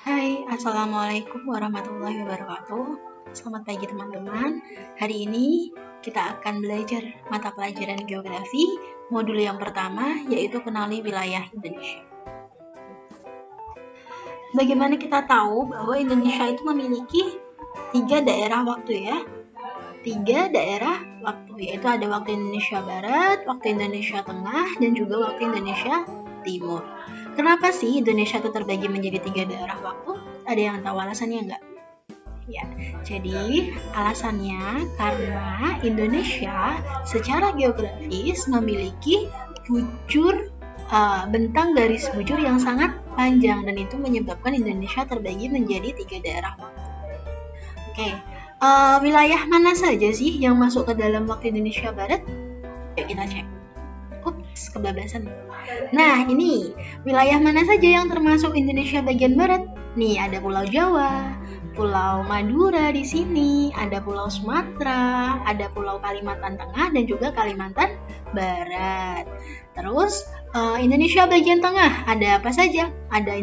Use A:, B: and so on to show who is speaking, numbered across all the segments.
A: Hai, Assalamualaikum warahmatullahi wabarakatuh. Selamat pagi teman-teman. Hari ini kita akan belajar mata pelajaran geografi modul yang pertama, yaitu kenali wilayah Indonesia. Bagaimana kita tahu bahwa Indonesia itu memiliki 3 daerah waktu ya? 3 daerah waktu, yaitu ada waktu Indonesia Barat, waktu Indonesia Tengah, dan juga waktu Indonesia Timur. Kenapa sih Indonesia itu terbagi menjadi 3 daerah waktu? Ada yang tahu alasannya nggak? Ya, jadi alasannya karena Indonesia secara geografis memiliki bentang garis bujur yang sangat panjang, dan itu menyebabkan Indonesia terbagi menjadi 3 daerah waktu. Oke, wilayah mana saja sih yang masuk ke dalam waktu Indonesia Barat? Yuk kita cek. Ups, kebablasan. Nah, ini wilayah mana saja yang termasuk Indonesia bagian barat? Nih, ada Pulau Jawa, Pulau Madura di sini, ada Pulau Sumatera, ada Pulau Kalimantan Tengah, dan juga Kalimantan Barat. Terus, Indonesia bagian tengah ada apa saja? Ada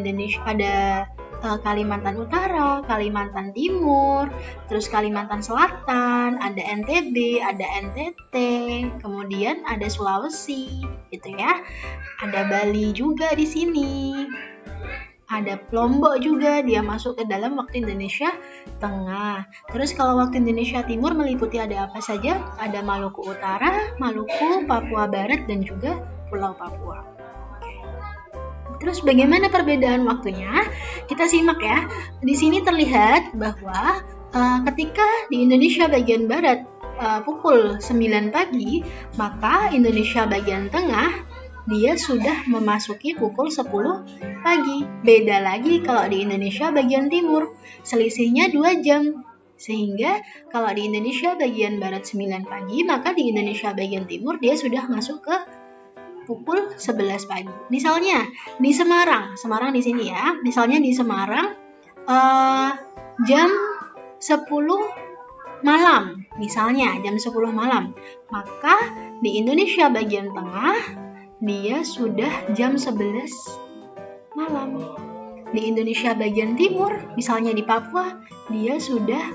A: Kalimantan Utara, Kalimantan Timur, terus Kalimantan Selatan, ada NTB, ada NTT, kemudian ada Sulawesi, gitu ya. Ada Bali juga di sini. Ada Lombok juga, dia masuk ke dalam waktu Indonesia Tengah. Terus kalau waktu Indonesia Timur meliputi ada apa saja? Ada Maluku Utara, Maluku, Papua Barat, dan juga Pulau Papua. Terus bagaimana perbedaan waktunya? Kita simak ya. Di sini terlihat bahwa ketika di Indonesia bagian barat pukul 9 pagi, maka Indonesia bagian tengah dia sudah memasuki pukul 10 pagi. Beda lagi kalau di Indonesia bagian timur, selisihnya 2 jam. Sehingga kalau di Indonesia bagian barat 9 pagi, maka di Indonesia bagian timur dia sudah masuk ke pukul 11 pagi. Misalnya di Semarang di sini ya. Misalnya di Semarang jam 10 malam. Misalnya jam 10 malam. Maka di Indonesia bagian tengah dia sudah jam 11 malam. Di Indonesia bagian timur, misalnya di Papua, dia sudah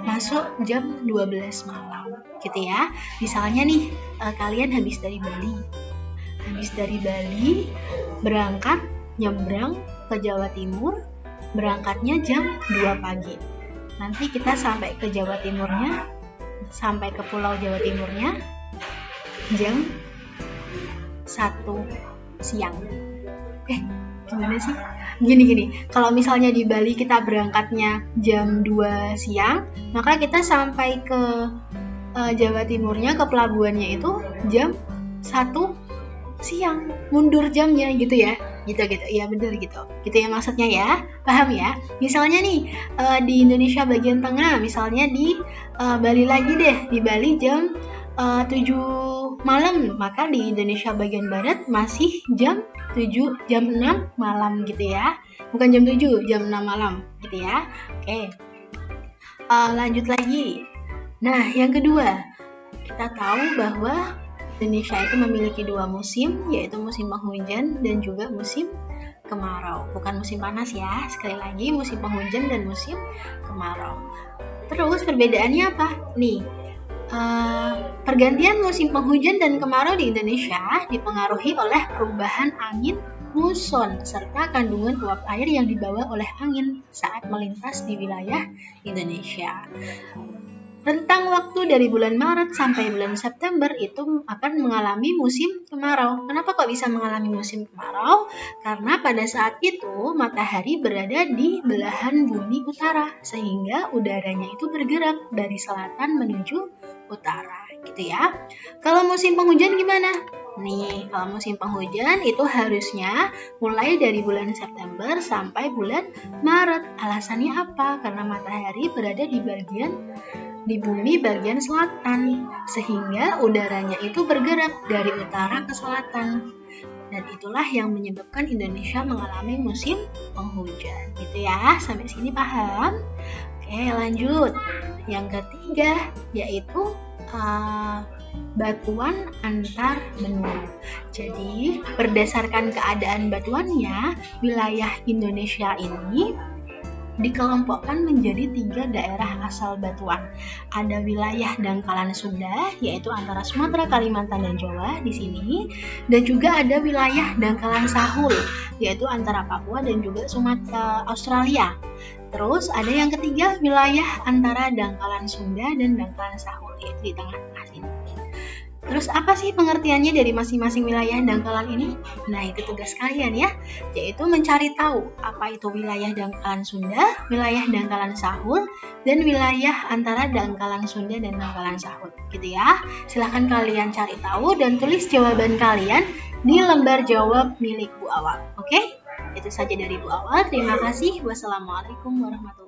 A: masuk jam 12 malam. Gitu ya. Misalnya nih, kalian habis dari Bali, berangkat nyebrang ke Jawa Timur, berangkatnya jam 2 pagi. Nanti kita sampai ke Jawa Timurnya, sampai ke Pulau Jawa Timurnya jam 1 siang. Gimana sih? Gini, kalau misalnya di Bali kita berangkatnya jam 2 siang, maka kita sampai ke Jawa Timurnya, ke pelabuhannya itu jam 1 siang, mundur jamnya gitu ya, gitu ya, bener gitu ya maksudnya ya, paham ya. Misalnya nih di Indonesia bagian tengah, misalnya di Bali lagi deh, di Bali jam 7 malam, maka di Indonesia bagian barat masih jam 6 malam gitu ya, bukan jam 7, jam 6 malam gitu ya. Oke, lanjut lagi. Nah, yang kedua, kita tahu bahwa Indonesia itu memiliki 2 musim, yaitu musim penghujan dan juga musim kemarau. Bukan musim panas ya, sekali lagi musim penghujan dan musim kemarau. Terus perbedaannya apa? Nih, pergantian musim penghujan dan kemarau di Indonesia dipengaruhi oleh perubahan angin muson serta kandungan uap air yang dibawa oleh angin saat melintas di wilayah Indonesia. Rentang waktu dari bulan Maret sampai bulan September itu akan mengalami musim kemarau. Kenapa kok bisa mengalami musim kemarau? Karena pada saat itu matahari berada di belahan bumi utara, sehingga udaranya itu bergerak dari selatan menuju utara, gitu ya. Kalau musim penghujan gimana? Nih, kalau musim penghujan itu harusnya mulai dari bulan September sampai bulan Maret. Alasannya apa? Karena matahari berada di bumi bagian selatan, sehingga udaranya itu bergerak dari utara ke selatan. Dan itulah yang menyebabkan Indonesia mengalami musim penghujan. Gitu ya, sampai sini paham? Oke, lanjut. Yang ketiga yaitu batuan antar benua. Jadi, berdasarkan keadaan batuannya, wilayah Indonesia ini dikelompokkan menjadi 3 daerah asal batuan. Ada wilayah dangkalan Sunda, yaitu antara Sumatera, Kalimantan, dan Jawa di sini. Dan juga ada wilayah dangkalan Sahul, yaitu antara Papua dan juga Sumatera, Australia. Terus ada yang ketiga, wilayah antara dangkalan Sunda dan dangkalan Sahul, yaitu di tengah-tengah sini. Terus apa sih pengertiannya dari masing-masing wilayah dangkalan ini? Nah, itu tugas kalian ya, yaitu mencari tahu apa itu wilayah dangkalan Sunda, wilayah dangkalan Sahul, dan wilayah antara dangkalan Sunda dan dangkalan Sahul, gitu ya. Silahkan kalian cari tahu dan tulis jawaban kalian di lembar jawab milik Bu Awal. Oke? Itu saja dari Bu Awal. Terima kasih. Wassalamualaikum warahmatullahi wabarakatuh.